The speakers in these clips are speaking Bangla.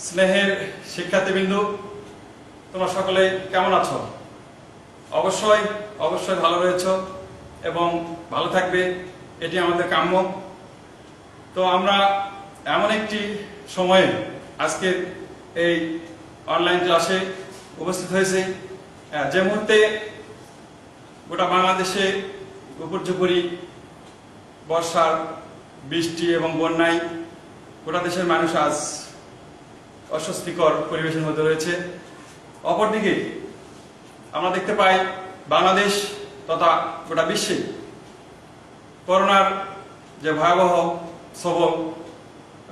স্নেহের শিক্ষার্থীবৃন্দ, তোমরা সকলে কেমন আছো? অবশ্যই অবশ্যই ভালো রয়েছো এবং ভালো থাকবে, এটি আমাদের কাম্য। তো আমরা এমন একটি সময়ে আজকে এই অনলাইন ক্লাসে উপস্থিত হয়েছি যে মুহূর্তে গোটা বাংলাদেশে উপর্যুপরি বর্ষার বৃষ্টি এবং বন্যায় গোটা দেশের মানুষ আজ অস্বস্তিকর পরিবেশের মধ্যে রয়েছে। অপরদিকে আমরা দেখতে পাই বাংলাদেশ তথা গোটা বিশ্বে করোনার যে ভয়াবহ সবল,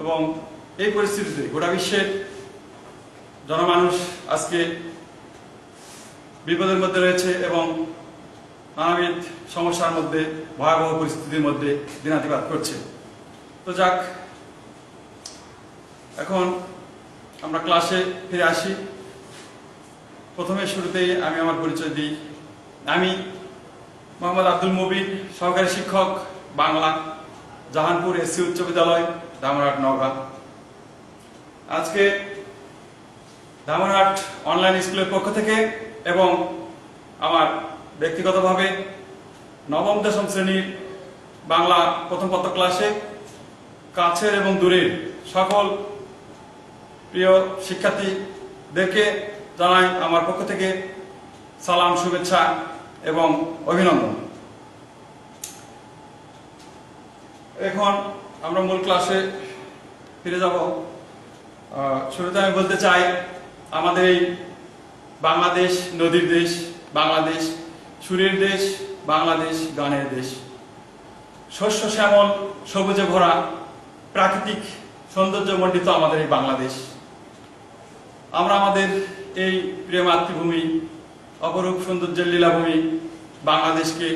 এবং এই পরিস্থিতিতে গোটা বিশ্বের জনমানুষ আজকে বিপদের মধ্যে রয়েছে এবং নানাবিধ সমস্যার মধ্যে, ভয়াবহ পরিস্থিতির মধ্যে দিনাতিপাত করছে। তো যাক, এখন আমরা ক্লাসে ফিরে আসি। প্রথমে শুরুতেই আমি আমার পরিচয় দিই। আমি মোহাম্মদ আব্দুল মুবিন, সহকারী শিক্ষক, বাংলা, জাহানপুর এসসি উচ্চ বিদ্যালয়, ধামরাট, নওগাঁ। আজকে ধামরাট অনলাইন স্কুলের পক্ষ থেকে এবং আমার ব্যক্তিগতভাবে নবম দশম শ্রেণীর বাংলা প্রথম পত্র ক্লাসে কাছের এবং দূরের সকল প্রিয় শিক্ষার্থীদেরকে জানাই আমার পক্ষ থেকে সালাম, শুভেচ্ছা এবং অভিনন্দন। এখন আমরা মূল ক্লাসে ফিরে যাব। শুরুতে আমি বলতে চাই, আমাদের এই বাংলাদেশ নদীর দেশ, বাংলাদেশ সুরের দেশ, বাংলাদেশ গানের দেশ, শস্য শ্যামল সবুজে ভরা প্রাকৃতিক সৌন্দর্যমণ্ডিত আমাদের এই বাংলাদেশ। আমরা আমাদের এই প্রিয় মাতৃভূমি, অপরূপ সৌন্দর্যের লীলাভূমি বাংলাদেশকে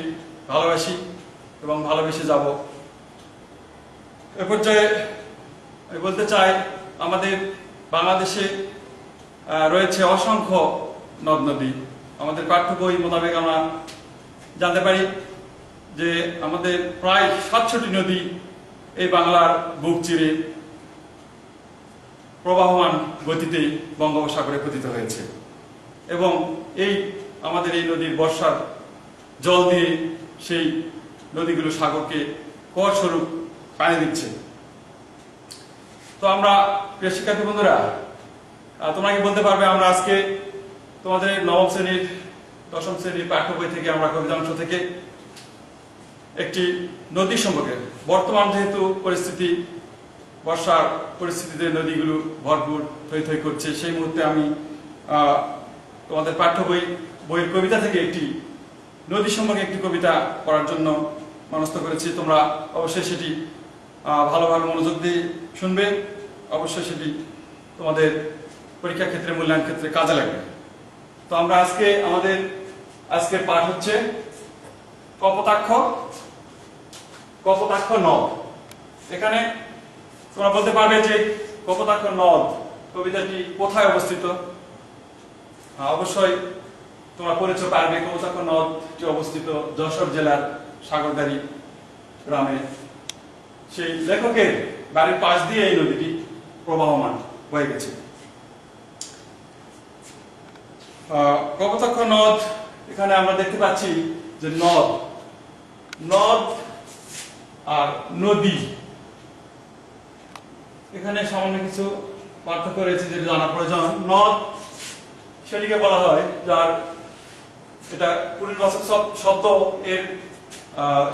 ভালোবাসি এবং ভালোবেসে যাব। এ পর্যায়ে আমি বলতে চাই, আমাদের বাংলাদেশে রয়েছে অসংখ্য নদ নদী। আমাদের পাঠ্য বই মোতাবেক আমরা জানতে পারি যে আমাদের প্রায় ৭০টি নদী এই বাংলার বুক চিরে প্রবাহমান গতিতে বঙ্গোপসাগরে পতিত হয়েছে এবং আমাদের এই নদীর বর্ষার জল দিয়ে সেই নদীগুলো সাগরকে কর স্বরূপ পানি দিচ্ছে। তো আমরা প্রিয় শিক্ষার্থী বন্ধুরা, তোমরা কি বলতে পারবে, আমরা আজকে তোমাদের নবম শ্রেণীর দশম শ্রেণীর পাঠ্য বই থেকে আমরা কবিতাংশ থেকে একটি নদী সম্পর্কে, বর্তমান যেহেতু পরিস্থিতি, বর্ষার পরিস্থিতিতে নদীগুলো ভরপুর থই থই করছে, সেই মুহূর্তে আমি তোমাদের পাঠ্য বইয়ের কবিতা থেকে একটি নদী সম্পর্কে একটি কবিতা পড়ার জন্য মনস্থ করেছি। তোমরা অবশ্যই সেটি ভালোভাবে মনোযোগ দিয়ে শুনবে। অবশ্যই সেটি তোমাদের পরীক্ষা ক্ষেত্রে, মূল্যায়ন ক্ষেত্রে কাজে লাগবে। তো আমরা আমাদের আজকের পাঠ হচ্ছে কপোতাক্ষ নদ। এখানে তোমরা বলতে পারবে যে কপোতাক্ষ নদ কবিতাটি কোথায় অবস্থিত? অবশ্যই তোমরা পড়েছ পারবে। কপোতাক্ষ নদটি অবস্থিত যশোর জেলার সাগরদাড়ি গ্রামে। সেই লেখকের বাড়ির পাশ দিয়ে এই নদীটি প্রবাহমান হয়ে গেছে। কপোতাক্ষ নদ, এখানে আমরা দেখতে পাচ্ছি যে নদ আর নদী, এখানে সামান্য কিছু পার্থক্য রয়েছে যেটা জানা প্রয়োজন। নদ সেটিকে বলা হয় যার, এটা পূর্ণবাচক শব্দ, এর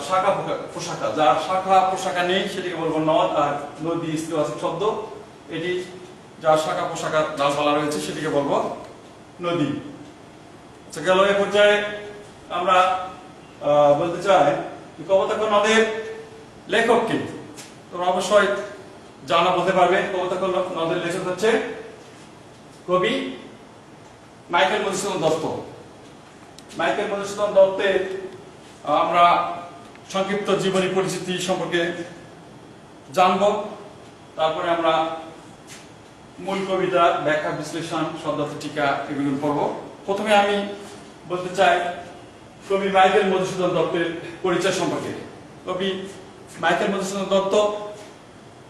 শাখা প্রশাখা, যার শাখা প্রশাখা নেই সেটিকে বলবো নদ। আর নদী স্ত্রীবাচক শব্দ, এটি যার শাখা প্রশাখা ডালপালা রয়েছে সেটিকে বলবো নদী। আচ্ছা, গেল। এ পর্যায়ে আমরা বলতে চাই কপোতাক্ষ নদের লেখককে তোমরা অবশ্যই জানা, বলতে পারবে। কপোতাক্ষ নদের লেখক হচ্ছে কবি মাইকেল মধুসূদন দত্ত। মাইকেল মধুসূদন দত্তের আমরা সংক্ষিপ্ত জীবনী পরিচিতি সম্পর্কে জানব। তারপরে আমরা মূল কবিতা, ব্যাখ্যা, বিশ্লেষণ, শব্দার্থ, টিকা এগুলো পড়ব। প্রথমে আমি বলতে চাই কবি মাইকেল মধুসূদন দত্তের পরিচয় সম্পর্কে। কবি মাইকেল মধুসূদন দত্ত,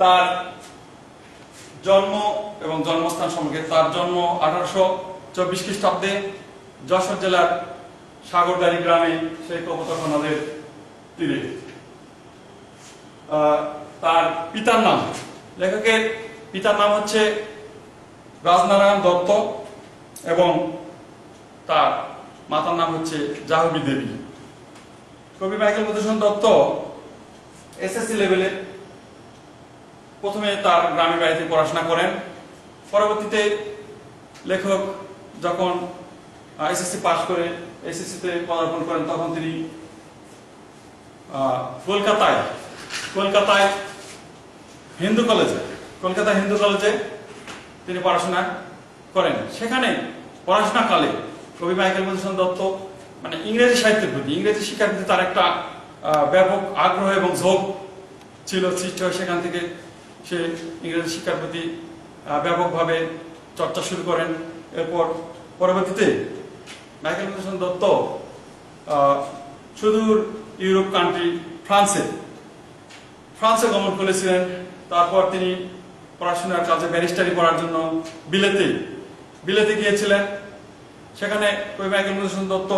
তার জন্ম এবং জন্মস্থান সম্পর্কে। তার জন্ম 1824 খ্রিস্টাব্দে যশোর জেলার সাগরদাড়ি গ্রামে, সেই কপোতাক্ষ নদের তীরে। তার পিতার নাম, লেখকের পিতার নাম হচ্ছে রাজনারায়ণ দত্ত এবং তার মাতার নাম হচ্ছে জাহ্নবী দেবী। কবি মাইকেল মধুসূদন দত্ত এসএসসি লেভেলে প্রথমে তার গ্রামের বাড়িতে পড়াশোনা করেন। পরবর্তীতে লেখক যখন এসএসসি পাশ করে এসএসসিতে পদার্পণ করেন, তখন তিনি কলকাতায় হিন্দু কলেজে তিনি পড়াশোনা করেন। সেখানে পড়াশোনাকালে কবি মাইকেল মধুসূদন দত্ত মানে ইংরেজি সাহিত্যের প্রতি, ইংরেজি শিক্ষার প্রতি তার একটা ব্যাপক আগ্রহ এবং ঝোঁক ছিল সৃষ্টি হয়। সেখান থেকে সে ইংরেজি শিক্ষার প্রতি ব্যাপকভাবে চর্চা শুরু করেন। এরপর পরবর্তীতে মাইকেল মধুসূদন দত্ত সুদূর ইউরোপ কান্ট্রি ফ্রান্সে গমন করেছিলেন। তারপর তিনি পড়াশোনার কাজে ব্যারিস্টারি পড়ার জন্য বিলেতে গিয়েছিলেন। সেখানে কবি মাইকেল মধুসূদন দত্ত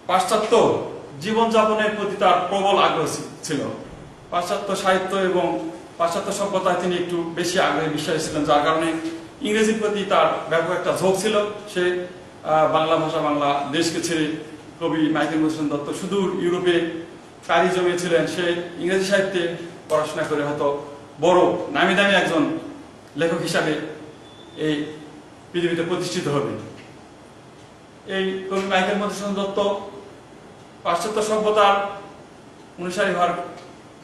পাশ্চাত্য জীবনযাপনের প্রতি তার প্রবল আগ্রহ ছিল। পাশ্চাত্য সাহিত্য এবং পাশ্চাত্য সভ্যতায় তিনি একটু বেশি আগ্রহী, বিশ্বাসী ছিলেন, যার কারণে ইংরেজির প্রতি তার ব্যাপক একটা ঝোঁক ছিল। সে বাংলা ভাষা, বাংলা দেশকে ছেড়ে কবি মাইকেল মধুসূদন দত্ত সুদূর ইউরোপে পাড়ি জমিয়েছিলেন। সে ইংরেজি সাহিত্যে পড়াশোনা করে হয়তো বড় নামি দামি একজন লেখক হিসাবে এই পৃথিবীতে প্রতিষ্ঠিত হবে। এই কবি মাইকেল মধুসূদন দত্ত পাশ্চাত্য সভ্যতার অনুসারী হওয়ার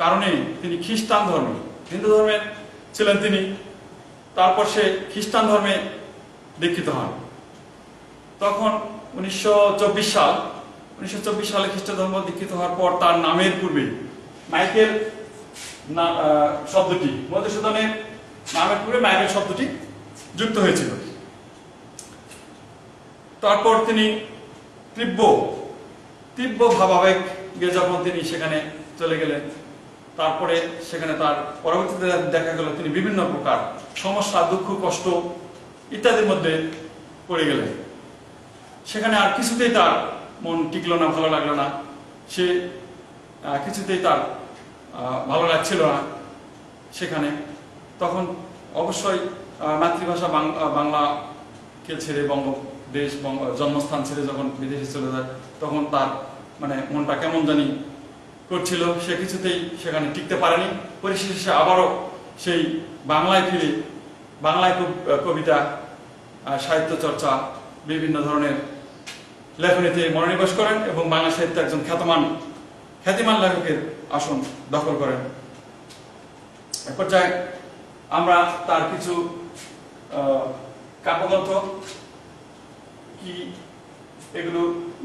কারণে তিনি খ্রিস্টান ধর্মে, হিন্দু ধর্মের ছিলেন তিনি। তারপর সে খ্রিস্টান ধর্মে দীক্ষিত হন। তখন 1924 সালে খ্রিস্ট ধর্ম দীক্ষিত হওয়ার পর তার নামের পূর্বে মাইকেল শব্দটি, মধুসূদনের নামের পূর্বে মাইকেল শব্দটি যুক্ত হয়েছিল। তারপর তিনি তীব্র ভাবাবেগে যখন তিনি সেখানে চলে গেলেন, তারপরে সেখানে তার পরবর্তীতে দেখা গেল তিনি বিভিন্ন প্রকার সমস্যা, দুঃখ, কষ্ট ইত্যাদির মধ্যে পড়ে গেলেন। সেখানে আর কিছুতেই তার মন টিকলো না, ভালো লাগলো না। সে কিছুতেই তার ভালো লাগছিল না সেখানে। তখন অবশ্যই মাতৃভাষা বাংলাকে ছেড়ে বঙ্গদেশ, জন্মস্থান ছেড়ে যখন বিদেশে চলে যায়, তখন তার মানে মনটা কেমন জানি করছিল। সে কিছুতেই সেখানে টিকতে পারেনি। পরিশেষে সে আবারও সেই বাংলায় ফিরে বাংলায় কবিতা, সাহিত্য চর্চা, বিভিন্ন ধরনের লেখনীতে মনোনিবেশ করেন এবং বাংলা সাহিত্যে একজন খ্যাতিমান লেখকের আসন দখল করেন। এক পর্যায়ে আমরা তার কিছু কাব্যগ্রন্থ কি এগুলো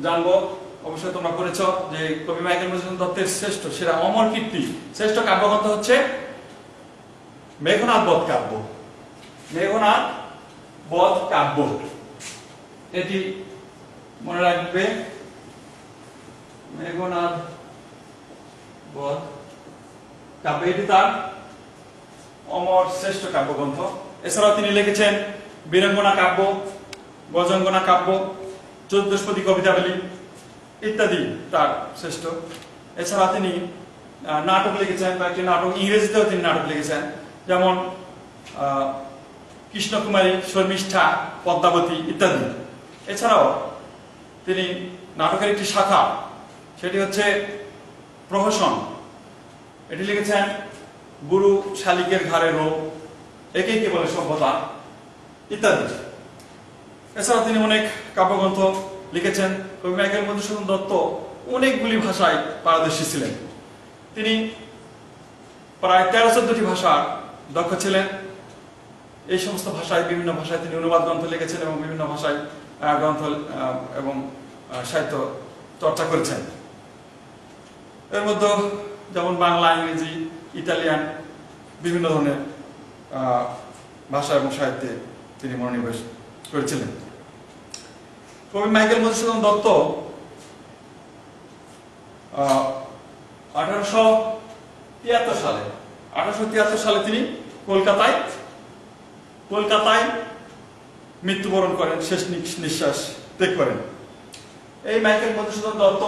জানবো। অবশ্যই তোমরা পড়েছ যে কবি মাইকেল মধুসূদন দত্তের সেরা অমর কীর্তি শ্রেষ্ঠ কাব্যগ্রন্থ হচ্ছে মেঘনাদ বধ কাব্য। এটি মনে রাখবে, মেঘনাদ বধ কাব্য, এটি তার অমর শ্রেষ্ঠ কাব্যগ্রন্থ। এছাড়াও তিনি লিখেছেন বীরাঙ্গনা কাব্য, গজঙ্গনা কাব্য, চতুষ্পদী কবিতাবলী ইত্যাদি তার শ্রেষ্ঠ। এছাড়া তিনি নাটক লিখেছেন, কয়েকটি নাটক, ইংরেজিতেও তিনি নাটক লিখেছেন, যেমন কৃষ্ণকুমারী, শর্মিষ্ঠা, পদ্মাবতী ইত্যাদি। এছাড়াও তিনি নাটকের একটি শাখা, সেটি হচ্ছে প্রহসন, এটি লিখেছেন গুরু শালিকের ঘাড়ে রোগ, একেই কে বলে সভ্যতা ইত্যাদি। এছাড়াও তিনি অনেক কাব্যগ্রন্থ লিখেছেন। কবি মাইকেল মধুসূদন দত্ত অনেকগুলি ভাষায় পারদর্শী ছিলেন। তিনি প্রায় 13-14টি ভাষার দক্ষ ছিলেন। এই সমস্ত ভাষায়, বিভিন্ন ভাষায় তিনি অনুবাদ গ্রন্থ লিখেছেন এবং বিভিন্ন ভাষায় গ্রন্থ এবং সাহিত্য চর্চা করেছেন। এর মধ্যে যেমন বাংলা, ইংরেজি, ইতালিয়ান বিভিন্ন ধরনের ভাষা এবং সাহিত্যে তিনি মনোনিবেশ করেছিলেন। কবি মাইকেল মধুসূদন দত্ত 1873 সালে তিনি কলকাতায় কলকাতায় মৃত্যুবরণ করেন, শেষ নিঃশ্বাস ত্যাগ করেন। এই মাইকেল মধুসূদন দত্ত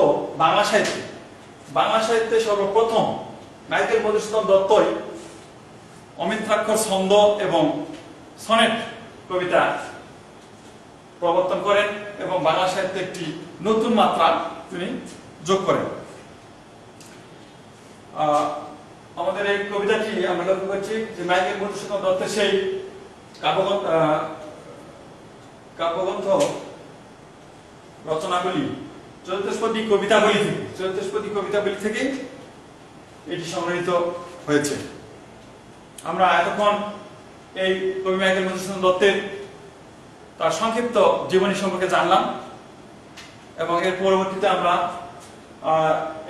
বাংলা সাহিত্যে সর্বপ্রথম মাইকেল মধুসূদন দত্তই অমিত্রাক্ষর ছন্দ এবং সনেট কবিতা প্রবর্তন করেন এবং বাংলা সাহিত্যে একটি নতুন মাত্রা তিনি যোগ করেন। আমাদের এই কবিতাটি আমরা লক্ষ্য করছি যে মাইকেল মধুসূদন দত্তের সেই কাব্যগ্রন্থ রচনাগুলি চতুষ্পদী কবিতাবলী থেকে এটি সংগৃহীত হয়েছে। আমরা এতক্ষণ এই কবি মাইকেল মধুসূদন দত্তের তার সংক্ষিপ্ত জীবনী সম্পর্কে জানলাম এবং এর পরবর্তীতে আমরা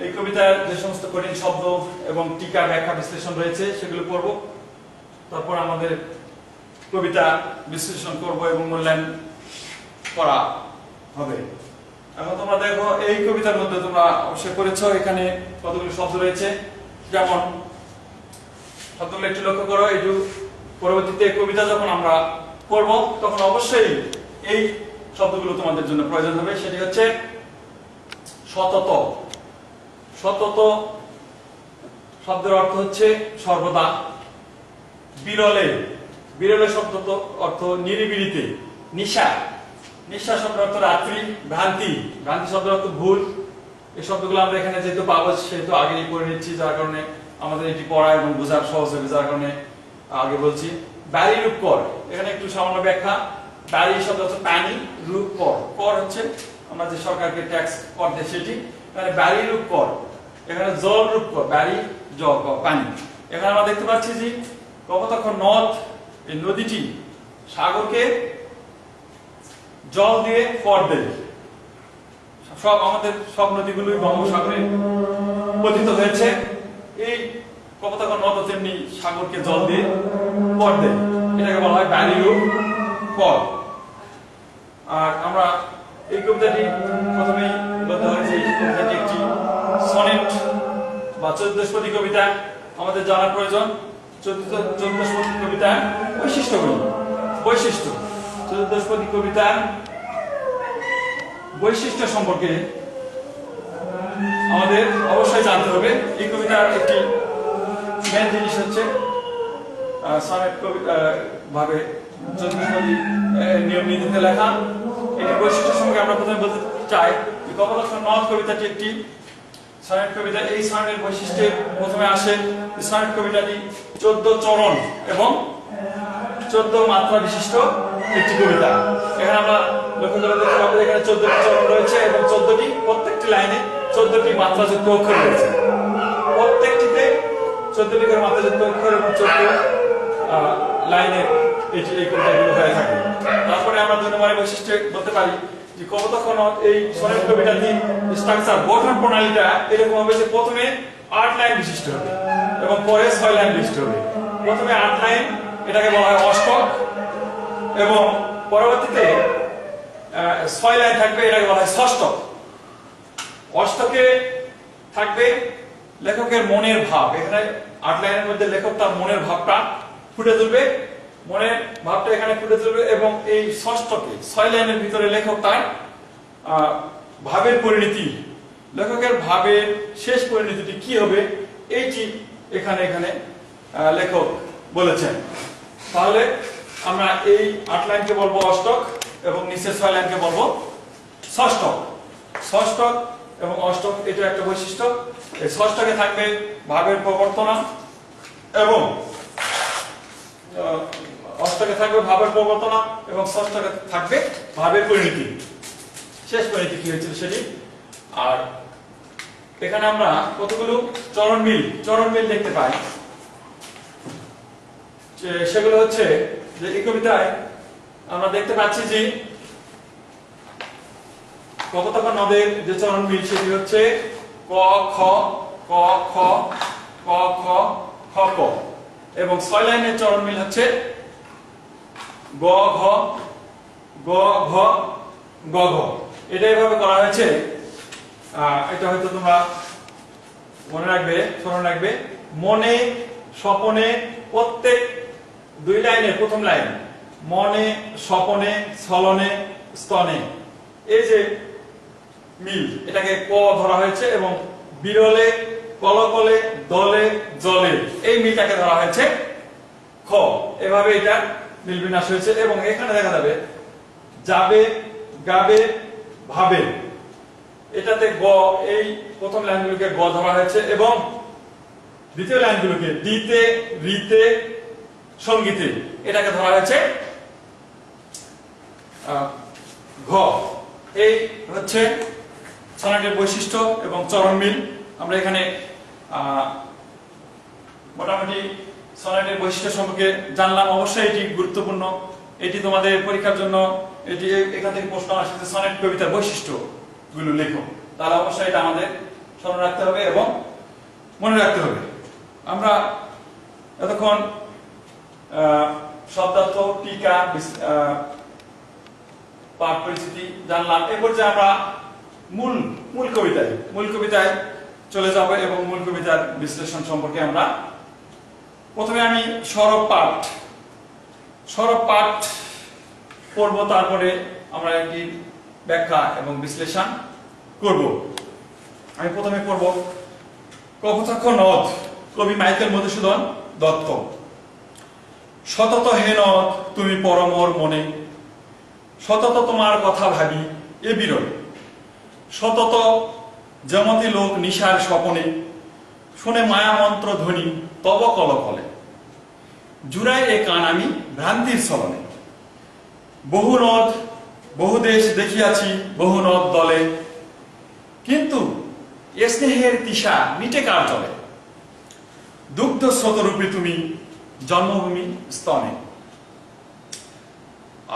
এই কবিতার যে সমস্ত কঠিন শব্দ এবং টিকা ব্যাখ্যা বিশ্লেষণ রয়েছে সেগুলো পড়ব। তারপর আমাদের কবিতা বিশ্লেষণ করব এবং মূল্যায়ন করা হবে। এখন তোমরা দেখো এই কবিতার মধ্যে তোমরা অবশ্যই পড়েছো, এখানে কতগুলো শব্দ রয়েছে। যেমন শব্দগুলো একটু লক্ষ্য করো। একটু পরবর্তীতে কবিতা যখন আমরা পড়ব তখন অবশ্যই এই শব্দগুলো তোমাদের জন্য প্রয়োজন হবে। সেটি হচ্ছে সতত। সতত শব্দের অর্থ হচ্ছে সর্বদা। বিরলে শব্দ অর্থ নিরিবিলিতে। নিশা শব্দের অর্থ রাত্রি। ভ্রান্তি শব্দের অর্থ ভুল। এই শব্দগুলো আমরা এখানে যেহেতু পাবো সেহেতু আগেই পড়ে নিচ্ছি, যার কারণে আমাদের এটি পড়া এবং বোঝার সহজ হবে, যার কারণে আগে বলছি। ব্যারি রূপ কর, এখানে একটু সামান্য ব্যাখ্যা। ব্যারি শব্দ হচ্ছে পানি, রূপ কর হচ্ছে আমরা যে সরকারকে ট্যাক্স কর দেয় সেটি। এখানে ব্যারি রূপ কর, এখানে জল রূপ কর, ব্যারি জল পানি। এখানে আমরা দেখতে পাচ্ছি যে কপোতাক্ষ নদ, এই নদীটি সাগরকে জল দিয়ে কর দেয়। আমাদের সব নদীগুলোই বঙ্গোপসাগরে পতিত হয়েছে। এই কপোতাক্ষ নদ তেমনি সাগরকে জল দিয়ে কর দেয়, এটাকে বলা হয় ব্যারি রূপ কর। আর আমরা এই কবিতাটি প্রথমেই বলতে হয় যে এই কবিতাটি একটি সনেট বা চতুষ্পদী কবিতা। আমাদের জানার প্রয়োজন চতুষ্পদী কবিতার বৈশিষ্ট্য। চতুষ্পদী কবিতার বৈশিষ্ট্য সম্পর্কে আমাদের অবশ্যই জানতে হবে। এই কবিতার একটি মেন জিনিস হচ্ছে সনেট ভাবে চতুষ্পদী নিয়ম নীতিতে লেখা। এটি বৈশিষ্ট্য সম্পর্কে আমরা প্রথমে বলতে চাই যে কপোতাক্ষ নদ কবিতাটি একটি সনেট কবিতা। এই সনেটের বৈশিষ্ট্যে প্রথমে আসে সনেট কবিতাটি 14 চরণ এবং 14 মাত্রা বিশিষ্ট একটি কবিতা। এখানে আমরা লক্ষ্য করে দেখতে পাবো এখানে 14টি চরণ রয়েছে এবং প্রত্যেকটি লাইনে 14টি মাত্রাযুক্ত অক্ষর রয়েছে। প্রত্যেকটিতে 14টি করে মাত্রাযুক্ত অক্ষর এবং 14 লাইনে এই কবিতাগুলো হয়ে থাকে। তারপরে আমরা 2 নম্বরের বৈশিষ্ট্য বলতে পারি যে কপোতাক্ষ নদ এই সনেট কবিতাটি স্ট্রাকচার গঠন প্রণালীটা এরকম হবে যে প্রথমে 8 লাইন বিশিষ্ট হবে এবং পরে 6 লাইন বিশিষ্ট হবে। প্রথমে 8 লাইন, এটাকে বলা হয় অষ্টক, এবং পরবর্তীতে 6 লাইন থাকবে, এটাকে বলা হয় ষষ্ঠক। অষ্টকে থাকবে লেখকের মনের ভাব। এখানে 8 লাইনের মধ্যে লেখক তার মনের ভাবটা ফুটে তুলবে, এবং এই ষষ্ঠকে 6 লাইনের ভিতরে লেখক তার ভাবের পরিণতি, লেখকের ভাবের শেষ পরিণতিটি কি হবে এইটি এখানে লেখক বলেছেন। তাহলে আমরা এই 8 লাইনকে বলবো অষ্টক এবং নিচের 6 লাইনকে বলবো ষষ্ঠক। ষষ্ঠক এবং অষ্টক এটা একটা বৈশিষ্ট্য। এই ষষ্ঠকে থাকবে ভাবের প্রবর্তনা এবং অষ্টকে থাকবে ভাবের প্রবর্তনা এবং ষষ্ঠকে থাকবে ভাবের পরিণতি, শেষ পরিণতি কি হয়েছিল সেটি। আর এখানে আমরা কতগুলো চরণ মিল দেখতে পাই। সেগুলো হচ্ছে যে এই কবিতায় আমরা দেখতে পাচ্ছি যে কপোতাক্ষ নদের যে চরণ মিল সেটি হচ্ছে ক খ ক খ ক খ খ ক, এবং 6 লাইনের চরণ মিল হচ্ছে গ ঘ গ ঘ গ ঘ। এটা এভাবে করা হয়েছে। এটা হয়তো তোমরা স্মরণ রাখবে। মনে স্বপনে প্রত্যেক 2 লাইনের প্রথম লাইন মনে স্বপনে ছলনে স্তনে, এই যে মিল এটাকে ক ধরা হয়েছে, এবং বিরলে কলকলে দলে জলে এই মিলটাকে ধরা হয়েছে খ। এভাবে এটা মিল বিন্যাস হয়েছে। এবং এখানে দেখা যাবে যাবে গাবে ভাবে, এটাতে গ, এই প্রথম লাইনগুলোকে গ ধরা হয়েছে, এবং দ্বিতীয় লাইনগুলোকে দিতে রিতে সঙ্গীতে এটাকে ধরা হয়েছে ঘ। এই হচ্ছে সনেটের বৈশিষ্ট্য এবং চরণ মিল। আমরা এখানে মোটামুটি সনেটের বৈশিষ্ট্য সম্পর্কে জানলাম। অবশ্যই এটি গুরুত্বপূর্ণ, এটি তোমাদের পরীক্ষার জন্য এটি এখান থেকে প্রশ্ন আসছে সনেট কবিতার বৈশিষ্ট্যগুলো লেখো, তাহলে অবশ্যই এটা আমাদের স্মরণ রাখতে হবে এবং মনে রাখতে হবে। আমরা এতক্ষণ শব্দার্থ, টিকা, পাঠ পরিচিতি জানলাম। এরপর যে আমরা মূল কবিতায় চলে যাব এবং মূল কবিতার বিশ্লেষণ সম্পর্কে আমরা প্রথমে আমি সরব পাঠ পড়ব, তারপরে আমরা একটি ব্যাখ্যা এবং বিশ্লেষণ করব। আমি প্রথমে পড়ব কপোতাক্ষ নদ, কবি মাইকেল মধুসূদন দত্ত। সতত হে নদ তুমি পরমর মনে, সতত তোমার কথা ভাবি এ বিরল, সতত যেমতি লোক নিশার স্বপনে, শুনে মায়া মন্ত্র ধ্বনি তব কলকলে, জুড়ায় এ কান আমি ভ্রান্তির ছলনে। বহু নদ বহু দেশ দেখিয়াছি বহু নদ দলে, কিন্তু এ স্নেহের তিসা মিটে কার চলে, দুগ্ধ স্রোতরূপী তুমি জন্মভূমি স্তনে।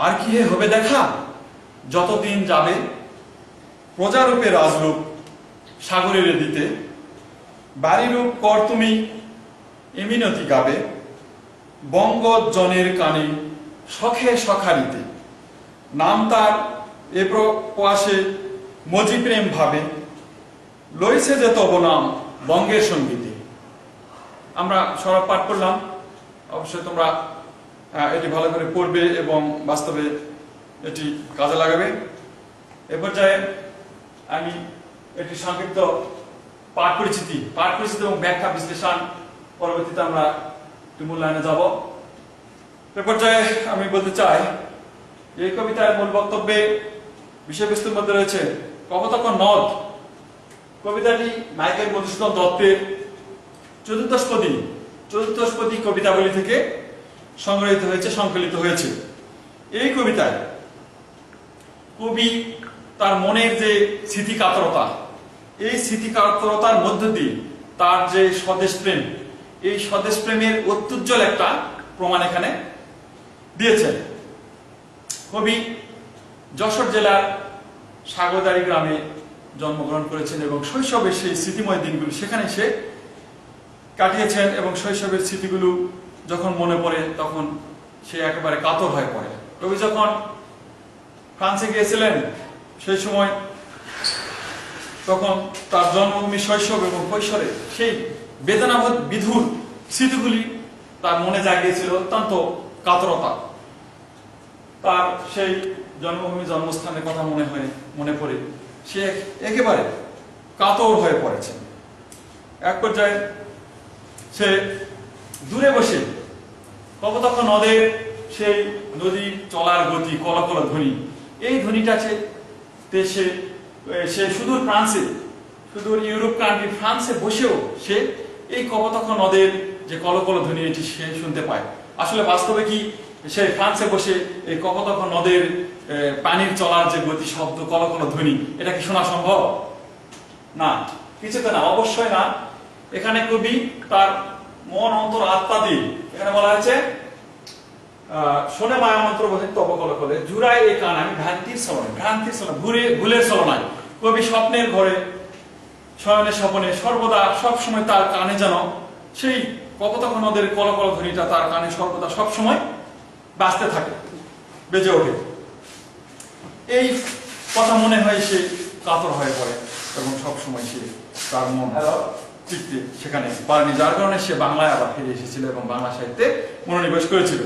আর কি হে হবে দেখা যতদিন যাবে, প্রজারূপে রাজরূপ সাগরের দিতে, বাড়িরূপ কর তুমি এমিনতি গাবে, বঙ্গজনের কানে শখে সখারিতে, নাম তার এ প্রয়াসে মজি প্রেম ভাবে, লইছে যে তব নাম বঙ্গের সঙ্গীতে। আমরা সরব পাঠ করলাম, অবশ্যই তোমরা এটি ভালো করে পড়বে এবং বাস্তবে এটি কাজে লাগাবে। এ পর্যায়ে আমি একটি সংক্ষিপ্ত পাঠ পরিচিতি এবং ব্যাখ্যা বিশ্লেষণ, পরবর্তীতে আমরা মূল লাইনে যাব। এ পর্যায়ে আমি বলতে চাই এই কবিতার মূল বক্তব্যে বিষয়বস্তুর মধ্যে রয়েছে কপোতাক্ষ নদ। কবিতাটি মাইকেল মধুসূদন দত্তের চতুর্দশপদী কবিতাবলী থেকে সংগ্রহিত হয়েছে, সংকলিত হয়েছে। এই কবিতায় কবি তার মনের যে স্মৃতিকাতরতা, এই স্মৃতিকাতরতার মধ্য দিয়ে তার যে স্বদেশ প্রেম, এই স্বদেশ প্রেমের অত্যুজ্জ্বল একটা প্রমাণ এখানে দিয়েছেন। কবি যশোর জেলার সাগরদাড়ি গ্রামে জন্মগ্রহণ করেছেন এবং শৈশবের সেই স্মৃতিময় দিনগুলো সেখানে সে কাটিয়েছেন, এবং শৈশবের স্মৃতিগুলো যখন মনে পড়ে তখন সে একেবারে কাতর হয়ে পড়ে। কবি যখন ফ্রান্সে গিয়েছিলেন সেই সময় তখন তার জন্মভূমি শৈশব এবং কৈশোরে সেই বেদনাবোধ বিধুর স্মৃতিগুলি তার মনে জাগিয়েছিল অত্যন্ত কাতরতা। তার সেই জন্মভূমি জন্মস্থানের কথা মনে পড়ে সে একেবারে কাতর হয়ে পড়েছে। এক পর্যায়ে সে দূরে বসে কপোতাক্ষ নদের সেই নদীর চলার গতি, কলকল ধ্বনি, এই ধ্বনিটা সে সুদূর ইউরোপ কান্ট্রি ফ্রান্সে বসেও সে এই কপোতাক্ষ নদের যে কলকল ধ্বনি এটি সে শুনতে পায়। আসলে বাস্তবে কি সে ফ্রান্সে বসে এই কপোতাক্ষ নদের পানির চলার যে গতি, শব্দ, কলকল ধ্বনি এটা কি শোনা সম্ভব? না, কিছুতে না, অবশ্যই না। এখানে কবি তার মন অন্তর আত্মা দিয়ে, এখানে বলা হয়েছে শোনে মায়া মন্ত্র বোঝেন তব কলকলে, জুড়ায় এ কান আমি ভ্রান্তির ছলনায়, ভুলের ছলনায়। কবি স্বপ্নের ঘরে শয়নের স্বপনে সর্বদা সবসময় তার কানে যেন সেই কপোতাক্ষ নদের কলকল ধ্বনিটা তার কানে সর্বদা সবসময় বাজতে থাকে, বেজে ওঠে। এই কথা মনে হয় সে কাতর হয়ে পড়ে এবং সবসময় সে তার মন চিত্তে সেখানে পারেনি, যার কারণে সে বাংলায় আবার ফিরে এসেছিল এবং বাংলা সাহিত্যে মনোনিবেশ করেছিল।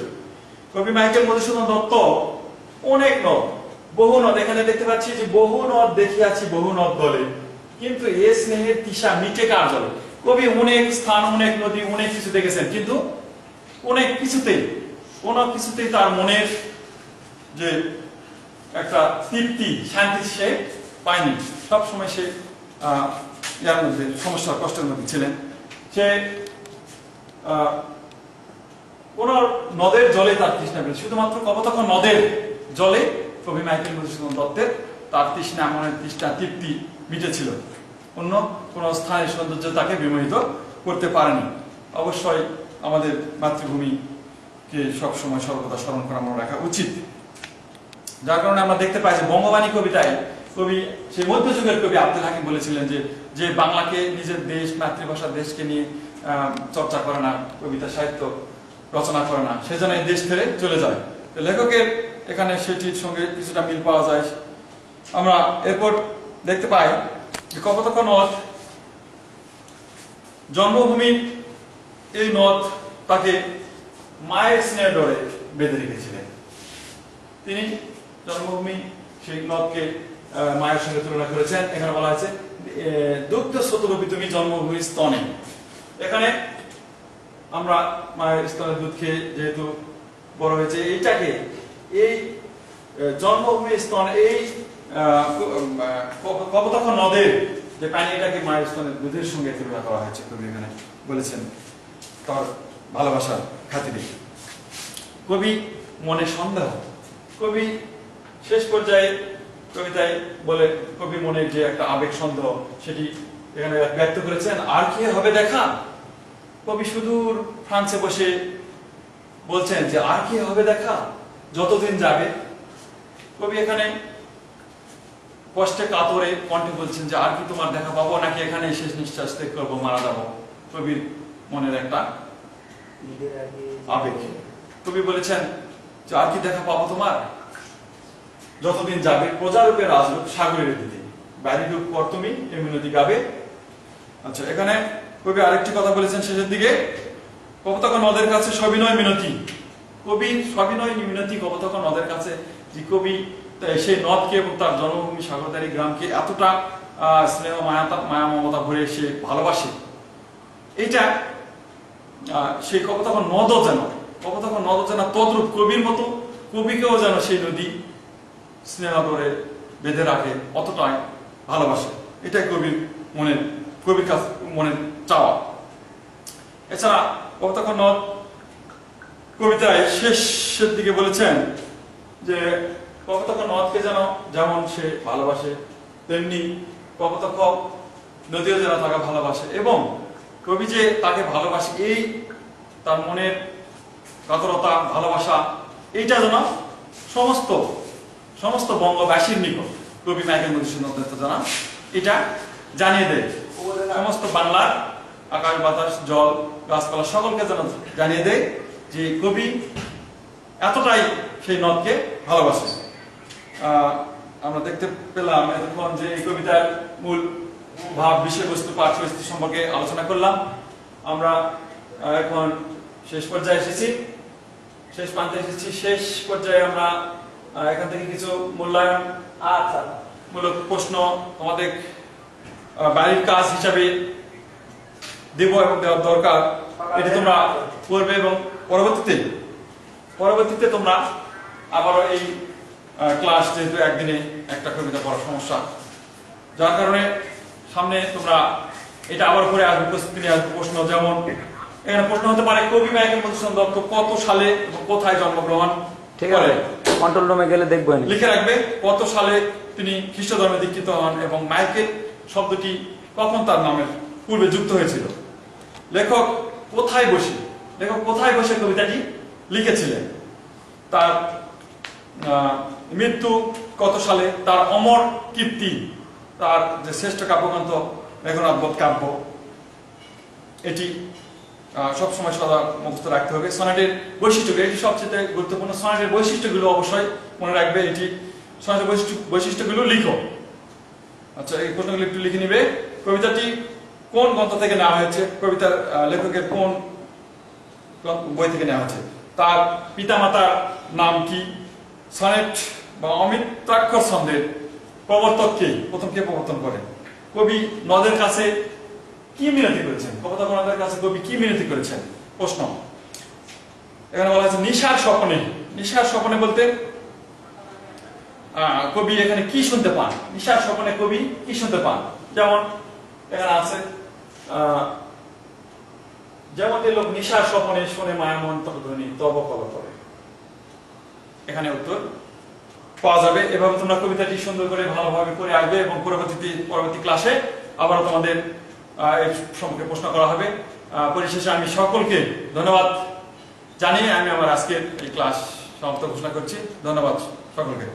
কবি মাইকেল মধুসূদন দত্ত অনেক নদ, বহু নদ, এখানে দেখতে পাচ্ছি যে বহু নদ দেখিয়াছি বহু নদ দলে, কিন্তু এ স্নেহের তৃষা মিটে কার জলে। কবি অনেক স্থান, অনেক নদী, অনেক কিছু দেখেছেন, কিন্তু অনেক কিছুতেই কোন কিছুতেই তার মনের যে একটা তৃপ্তি, শান্তি সে পায়নি। সবসময় সে ইয়ার মধ্যে, সমস্যা, কষ্টের মধ্যে ছিলেন। সে কোন নদের জলে তার তৃষ্ণা পেল, শুধুমাত্র কপোতাক্ষ নদের জলে কবি মাইকেল মধুসূদন দত্তের তার তৃষ্ণা, মনের তৃষ্ণা, তৃপ্তি মিটেছিল। অন্য কোন স্থানের সৌন্দর্য তাকে বিমোহিত করতে পারেনি। অবশ্যই আমাদের মাতৃভূমিকে সবসময় সর্বদা স্মরণ করা মনে রাখা উচিত। যার কারণে আমরা দেখতে পাই যে বঙ্গবাণী কবিতায় কবি, সেই মধ্যযুগের কবি আব্দুল হাকিম বলেছিলেন যে বাংলাকে নিজের দেশ, মাতৃভাষা, দেশকে নিয়ে চর্চা করে না, কবিতা সাহিত্য রচনা করে না, সেজন্য এই দেশ ছেড়ে চলে যায়। লেখকের এখানে সেটির সঙ্গে কিছুটা মিল পাওয়া যায়। আমরা এরপর দেখতে পাই যে কপোতাক্ষ নদ, জন্মভূমির এই নদ তাকে মায়ের স্নেহের ডোরে বেঁধে রেখেছিলেন। তিনি জন্মভূমি সেই নদকে মায়ের সঙ্গে তুলনা করেছেন। এখানে বলা হয়েছে দুগ্ধ স্রোতরূপী তুমি জন্মভূমির স্তনে। এখানে আমরা মায়ের স্তনের দুধ খেয়ে যেহেতু বড় হয়েছে, এইটাকে, এই জন্মভূমির স্তন, এই কপোতাক্ষ নদের যে পানি, এটাকে মায়ের স্তনের দুধের সঙ্গে তুলনা করা হয়েছে। কবি এখানে বলেছেন তার ভালোবাসার খাতিরে। কবি মনে সন্দেহ, কবি শেষ পর্যায়ে কবিতায় বলে কবি মনের যে একটা আবেগ সন্দেহ, সেটি এখানে ব্যক্ত করেছেন। আর কি হবে দেখা, কবি সুদূর ফ্রান্সে বসে বলছেন যে আর কি হবে দেখা যতদিন যাবে। কবি এখানে কষ্টে কাতরে কণ্ঠে বলছেন যে আর কি তোমার দেখা পাবো, নাকি এখানে শেষ নিঃশ্বাস ত্যাগ করবো, মারা যাবো। কবির মনের একটা আবেগ। কবি বলেছেন যে আর কি দেখা পাবো তোমার যতদিন যাবে, প্রজারূপে রাজরূপ সাগরের দিকে, বাইরের রূপ পর তুমি এই মিনতি গাবে। আচ্ছা, এখানে কবি আরেকটি কথা বলেছেন শেষের দিকে, কপোতাক্ষ নদের কাছে সবিনয় মিনতি। কবি সবিনয় মিনতি কপোতাক্ষ নদের কাছে, যে কবি সেই নদকে এবং তার জন্মভূমি সাগরদারি গ্রামকে এতটা স্নেহ, মায়া মমতা ভরে সে ভালোবাসে। এইটা সেই কপোতাক্ষ নদও যেন তদ্রূপ কবির মতো, কবিকেও যেন সেই নদী স্নেহ করে বেঁধে রাখে, অতটাই ভালোবাসে। এটাই কবির কাছে মনের চাওয়া। এছাড়া কপোতাক্ষ নদ কবিতায় শেষের দিকে বলেছেন যে কপোতাক্ষ নদকে যেমন সে ভালোবাসে, তেমনি কপোতাক্ষ নদীও যেন তাকে ভালোবাসে, এবং কবি যে তাকে ভালোবাসে, এই তার মনের কাতরতা, ভালোবাসা, এইটা যেন সমস্ত বঙ্গবাসীর নিকট কবি মাইকেল মধুসূদন দত্ত এটা জানিয়ে দেয়। সমস্ত বাংলার আকাশ, বাতাস, জল, গাছপালা সকলকে যেন জানিয়ে দেয় যে কবি এতটাই সেই নদকে ভালোবাসে। আমরা দেখতে পেলাম এতক্ষণ যে এই কবিতার মূল ভাব, বিষয়বস্তু, পাঠ্যবস্তু সম্পর্কে আলোচনা করলাম। আমরা এখন শেষ পর্যায়ে এসেছি, শেষ প্রান্তে এসেছি। শেষ পর্যায়ে আমরা এখান থেকে কিছু মূল্যায়ন মূলক প্রশ্ন তোমাদের বাড়ির কাজ হিসাবে দেব এবং দেওয়ার দরকার। এটি তোমরা করবে এবং পরবর্তীতে তোমরা আবারও এই ক্লাস, যেহেতু একদিনে একটা কবিতা পড়ার সমস্যা, যার কারণে সামনে তোমরা এটা আবার করে আসবে, প্রস্তুতি নিয়ে আসবে। প্রশ্ন যেমন এখানে প্রশ্ন হতে পারে কবি মাইকেল মধুসূদন দত্ত কত সালে এবং কোথায় জন্মগ্রহণ করেন। কন্ট্রোল রুমে গেলে দেখবো, লিখে রাখবে কত সালে তিনি খ্রিস্ট ধর্মে দীক্ষিত হন এবং মাইকেল শব্দটি কখন তার নামের পূর্বে যুক্ত হয়েছিল। লেখক কোথায় বসে কবিতাটি লিখেছিলেন, তার মৃত্যু কত সালে, তার অমর কীর্তি, তার যে শ্রেষ্ঠ কাব্যগ্রন্থ মেঘনাদ বধ কাব্য, এটি সবসময় সদা মুখস্থ রাখতে হবে। সনেটের বৈশিষ্ট্য, এটি সবচেয়ে গুরুত্বপূর্ণ। সনেটের বৈশিষ্ট্যগুলো অবশ্যই মনে রাখবে। এটি সনেটের বৈশিষ্ট্যগুলো লিখো। আচ্ছা, এই প্রশ্নগুলো একটু লিখে নিবে। কবিতাটি কোন গ্রন্থ থেকে নেওয়া হয়েছে, কবিতার লেখকের কোন বই থেকে নেওয়া হয়েছে। তার পিতামাতার নাম কি, সনেট বা অমিত্রাক্ষর ছন্দের প্রবর্তক কে, প্রথম কে প্রবর্তন করেন, কবি নদের কাছে কি মিনতি করেছেন, কবিতা নদের কাছে কবি কি মিনতি করেছেন প্রশ্ন। এখানে বলা হয়েছে নিশার স্বপ্নে। নিশার স্বপ্নে বলতে কবি এখানে কি শুনতে পান, নিশার স্বপ্নে কবি কি শুনতে পান। যেমন এখানে আছে যেমন লোক নিশার স্বপ্নে শোনে মায়ামন ধ্বনি তব কলতলে। এখানে উত্তর পাওয়া যাবে। এভাবে তোমরা কবিতাটি সুন্দর করে ভালোভাবে করে আসবে এবং পরবর্তী ক্লাসে আবারও তোমাদের এর সম্পর্কে প্রশ্ন করা হবে। পরিশেষে আমি সকলকে ধন্যবাদ জানিয়ে আমি আমার আজকের এই ক্লাস সমাপ্ত ঘোষণা করছি। ধন্যবাদ সকলকে।